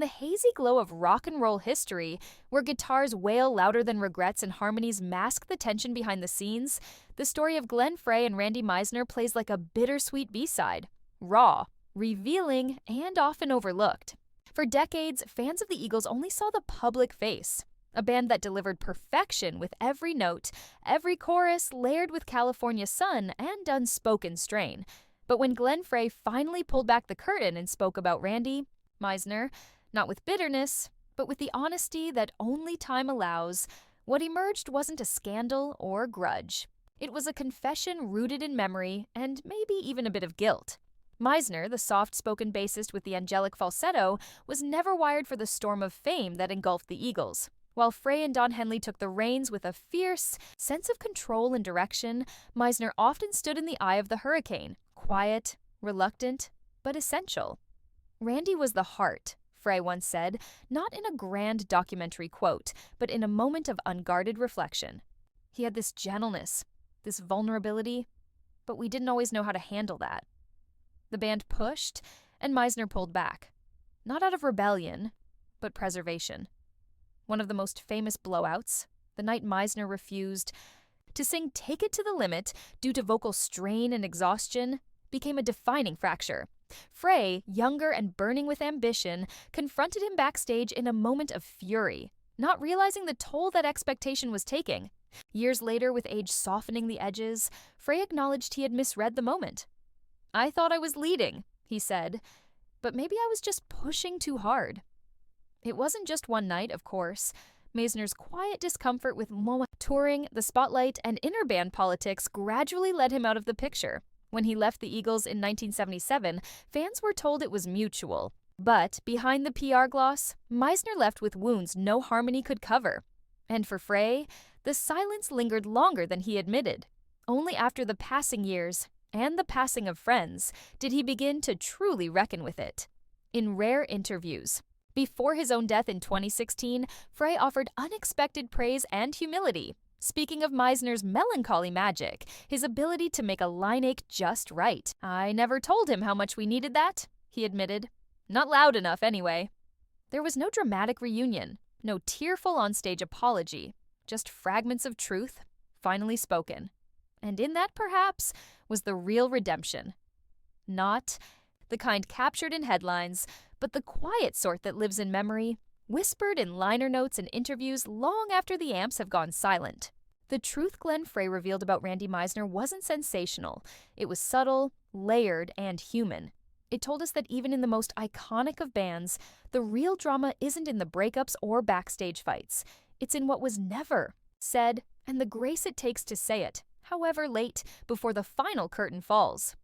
the hazy glow of rock and roll history, where guitars wail louder than regrets and harmonies mask the tension behind the scenes, the story of Glenn Frey and Randy Meisner plays like a bittersweet B-side. Raw, revealing, and often overlooked. For decades, fans of the Eagles only saw the public face, a band that delivered perfection with every note, every chorus layered with California sun and unspoken strain. But when Glenn Frey finally pulled back the curtain and spoke about Randy Meisner, not with bitterness, but with the honesty that only time allows, what emerged wasn't a scandal or grudge. It was a confession rooted in memory and maybe even a bit of guilt. Meisner, the soft-spoken bassist with the angelic falsetto, was never wired for the storm of fame that engulfed the Eagles. While Frey and Don Henley took the reins with a fierce sense of control and direction, Meisner often stood in the eye of the hurricane, quiet, reluctant, but essential. Randy was the heart, Frey once said, not in a grand documentary quote, but in a moment of unguarded reflection. He had this gentleness, this vulnerability, but we didn't always know how to handle that. The band pushed, and Meisner pulled back. Not out of rebellion, but preservation. One of the most famous blowouts, the night Meisner refused to sing Take It to the Limit due to vocal strain and exhaustion, became a defining fracture. Frey, younger and burning with ambition, confronted him backstage in a moment of fury, not realizing the toll that expectation was taking. Years later, with age softening the edges, Frey acknowledged he had misread the moment. "I thought I was leading," he said, "but maybe I was just pushing too hard." It wasn't just one night, of course. Meisner's quiet discomfort with MoMA touring, the spotlight, and inner band politics gradually led him out of the picture. When he left the Eagles in 1977, fans were told it was mutual. But behind the PR gloss, Meisner left with wounds no harmony could cover. And for Frey, the silence lingered longer than he admitted. Only after the passing years and the passing of friends did he begin to truly reckon with it. In rare interviews, before his own death in 2016, Frey offered unexpected praise and humility, speaking of Meisner's melancholy magic, his ability to make a line ache just right. "I never told him how much we needed that," he admitted. "Not loud enough, anyway." There was no dramatic reunion, no tearful onstage apology, just fragments of truth, finally spoken. And in that, perhaps, was the real redemption. Not the kind captured in headlines, but the quiet sort that lives in memory, whispered in liner notes and interviews long after the amps have gone silent. The truth Glenn Frey revealed about Randy Meisner wasn't sensational. It was subtle, layered, and human. It told us that even in the most iconic of bands, the real drama isn't in the breakups or backstage fights. It's in what was never said and the grace it takes to say it, however late, before the final curtain falls.